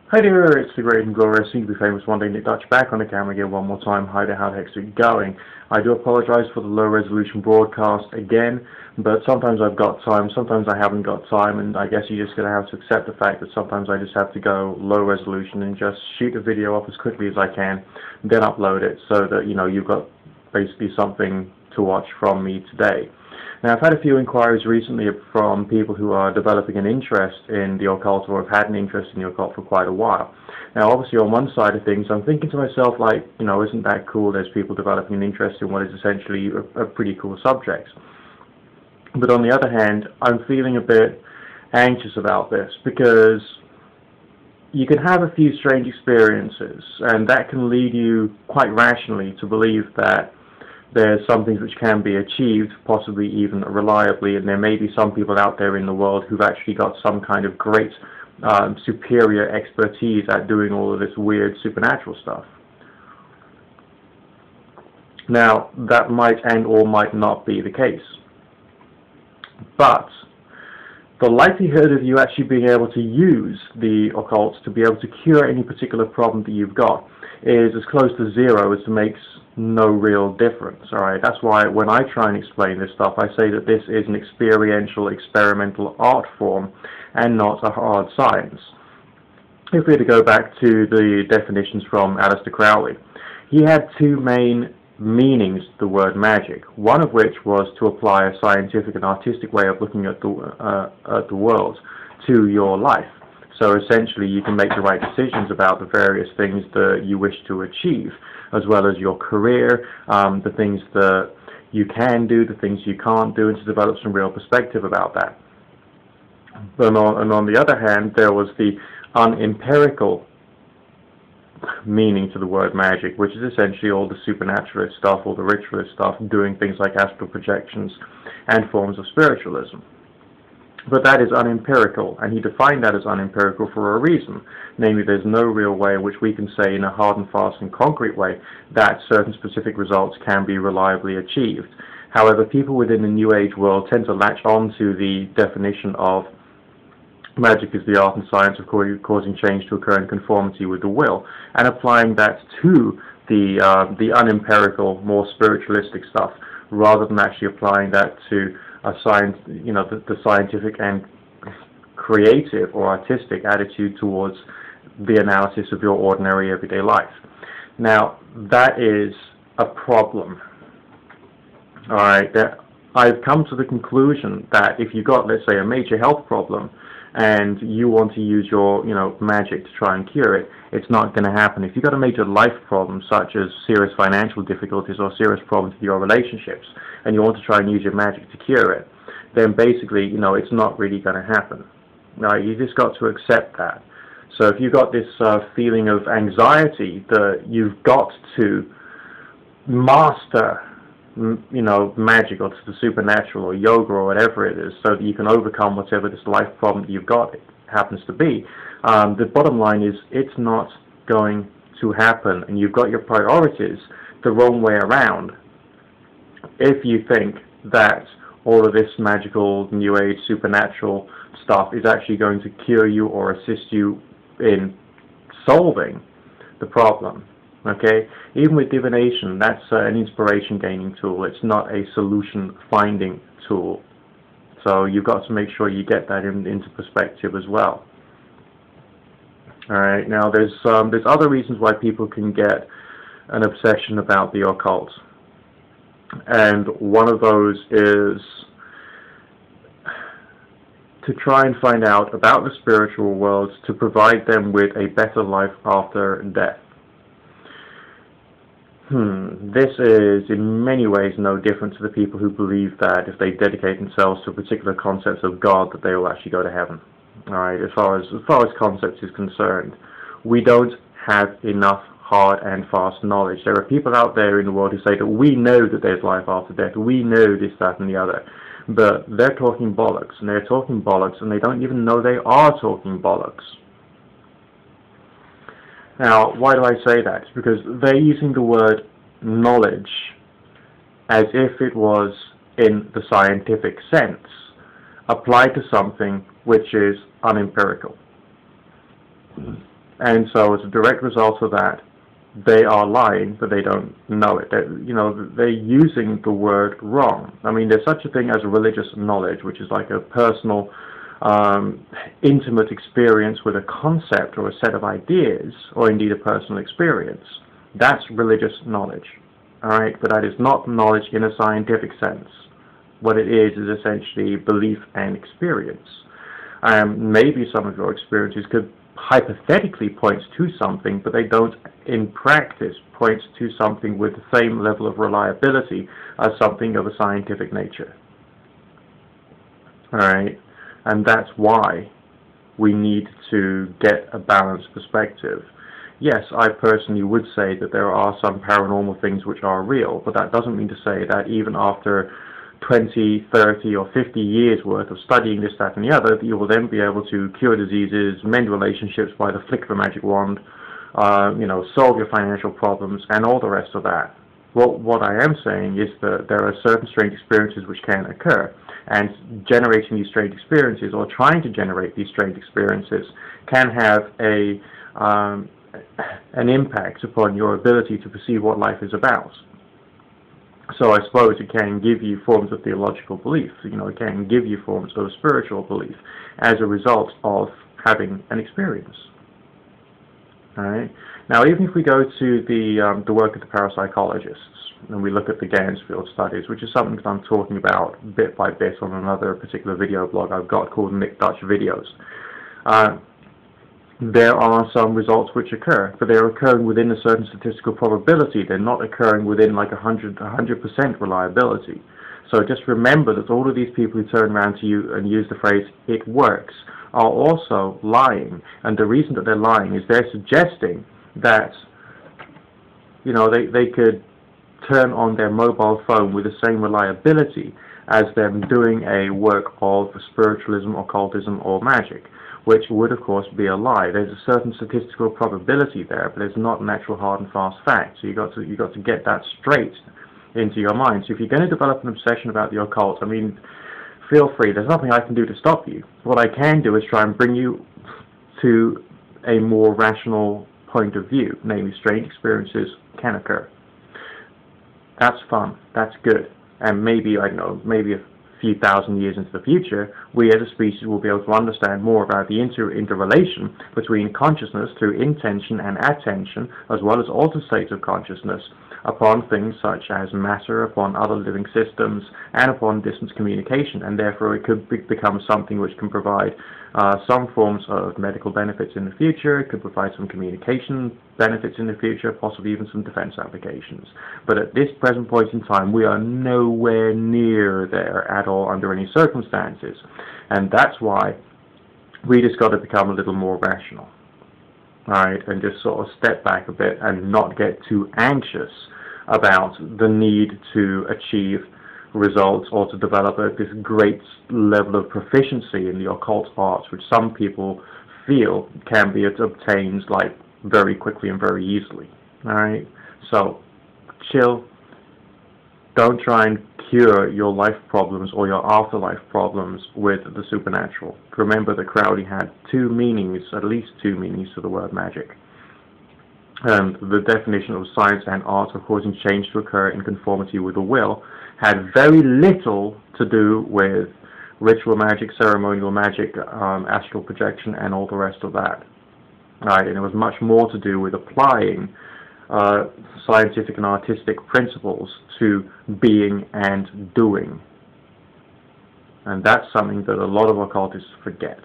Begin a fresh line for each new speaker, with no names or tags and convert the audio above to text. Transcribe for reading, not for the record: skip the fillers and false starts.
Hi there, it's the great and glorious, soon to be famous one day Nick Dutch back on the camera again one more time. Hi there, how the heck's it going? I do apologise for the low resolution broadcast again, but sometimes I've got time, sometimes I haven't got time, and I guess you're just going to have to accept the fact that sometimes I just have to go low resolution and just shoot the video off as quickly as I can, then upload it so that, you know, you've got basically something to watch from me today. Now, I've had a few inquiries recently from people who are developing an interest in the occult or have had an interest in the occult for quite a while. Now, obviously, on one side of things, I'm thinking to myself, like, you know, isn't that cool? There's people developing an interest in what is essentially a pretty cool subject. But on the other hand, I'm feeling a bit anxious about this because you can have a few strange experiences, and that can lead you quite rationally to believe that there's some things which can be achieved, possibly even reliably, and there may be some people out there in the world who've actually got some kind of great superior expertise at doing all of this weird supernatural stuff. Now, that might and or might not be the case. But the likelihood of you actually being able to use the occult to be able to cure any particular problem that you've got is as close to zero as it makes no real difference. Alright, that's why when I try and explain this stuff, I say that this is an experiential, experimental art form and not a hard science. If we were to go back to the definitions from Aleister Crowley, he had two main meanings to the word magic, one of which was to apply a scientific and artistic way of looking at the world to your life. So essentially you can make the right decisions about the various things that you wish to achieve, as well as your career, the things that you can do, the things you can't do, and to develop some real perspective about that. And on the other hand, there was the unempirical meaning to the word magic, which is essentially all the supernaturalist stuff, all the ritualist stuff, doing things like astral projections and forms of spiritualism. But that is unempirical, and he defined that as unempirical for a reason. Namely, there's no real way in which we can say in a hard and fast and concrete way that certain specific results can be reliably achieved. However, people within the New Age world tend to latch on to the definition of magic is the art and science of causing change to occur in conformity with the will, and applying that to the unempirical, more spiritualistic stuff, rather than actually applying that to a science, you know, the scientific and creative or artistic attitude towards the analysis of your ordinary everyday life. Now, that is a problem. All right, I've come to the conclusion that if you've got, let's say, a major health problem, and you want to use your, magic to try and cure it, it's not going to happen. If you've got a major life problem, such as serious financial difficulties or serious problems with your relationships, and you want to try and use your magic to cure it, then basically, it's not really going to happen. Now, you just got to accept that. So if you've got this feeling of anxiety that you've got to master magic or to the supernatural or yoga or whatever it is, so that you can overcome whatever this life problem that you've got happens to be. The bottom line is it's not going to happen, and you've got your priorities the wrong way around if you think that all of this magical, new age, supernatural stuff is actually going to cure you or assist you in solving the problem. Okay, even with divination, that's an inspiration-gaining tool. It's not a solution-finding tool. So you've got to make sure you get that into perspective as well. All right. Now, there's other reasons why people can get an obsession about the occult, and one of those is to try and find out about the spiritual world to provide them with a better life after death. This is in many ways no different to the people who believe that if they dedicate themselves to particular concepts of God, that they will actually go to heaven. All right, as far as concepts is concerned, we don't have enough hard and fast knowledge. There are people out there in the world who say that we know that there's life after death, we know this, that, and the other, but they're talking bollocks, and they're talking bollocks, and they don't even know they are talking bollocks. Now, why do I say that? It's because they're using the word knowledge as if it was, in the scientific sense, applied to something which is unempirical. And so as a direct result of that, they are lying, but they don't know it. They're using the word wrong. I mean, there's such a thing as a religious knowledge, which is like a personal, intimate experience with a concept or a set of ideas, or indeed a personal experience. That's religious knowledge, all right? But that is not knowledge in a scientific sense. What it is essentially belief and experience. Maybe some of your experiences could hypothetically point to something, but they don't in practice point to something with the same level of reliability as something of a scientific nature. Alright? And that's why we need to get a balanced perspective. Yes, I personally would say that there are some paranormal things which are real, but that doesn't mean to say that even after 20, 30 or 50 years worth of studying this, that and the other, that you will then be able to cure diseases, mend relationships by the flick of a magic wand, solve your financial problems and all the rest of that. Well, what I am saying is that there are certain strange experiences which can occur, and generating these strange experiences or trying to generate these strange experiences can have an impact upon your ability to perceive what life is about. So I suppose it can give you forms of theological belief, it can give you forms of spiritual belief as a result of having an experience. Alright? Now, even if we go to the work of the parapsychologists, and we look at the Ganzfield studies, which is something that I'm talking about bit by bit on another particular video blog I've got called Nick Dutch Videos, there are some results which occur, but they're occurring within a certain statistical probability. They're not occurring within like 100% reliability. So just remember that all of these people who turn around to you and use the phrase, "it works," are also lying. And the reason that they're lying is they're suggesting that, they could turn on their mobile phone with the same reliability as them doing a work of spiritualism, occultism, or magic, which would of course be a lie. There's a certain statistical probability there, but there's not an actual hard and fast fact. So you got to get that straight into your mind. So if you're going to develop an obsession about the occult, I mean, feel free. There's nothing I can do to stop you. What I can do is try and bring you to a more rational point of view, namely strange experiences can occur. That's fun. That's good. And maybe, I don't know, maybe a few thousand years into the future, we as a species will be able to understand more about the interrelation between consciousness through intention and attention, as well as altered states of consciousness, upon things such as matter, upon other living systems, and upon distance communication, and therefore it could become something which can provide some forms of medical benefits in the future. It could provide some communication benefits in the future, possibly even some defense applications. But at this present point in time, we are nowhere near there at all under any circumstances, and that's why we just got to become a little more rational, right, and just sort of step back a bit and not get too anxious about the need to achieve results or to develop this great level of proficiency in the occult arts, which some people feel can be obtained like very quickly and very easily. Alright? So chill. Don't try and cure your life problems or your afterlife problems with the supernatural. Remember that Crowley had two meanings, at least two meanings to the word magic. And the definition of science and art of causing change to occur in conformity with the will had very little to do with ritual magic, ceremonial magic, astral projection, and all the rest of that. Right, and it was much more to do with applying scientific and artistic principles to being and doing. And that's something that a lot of occultists forget.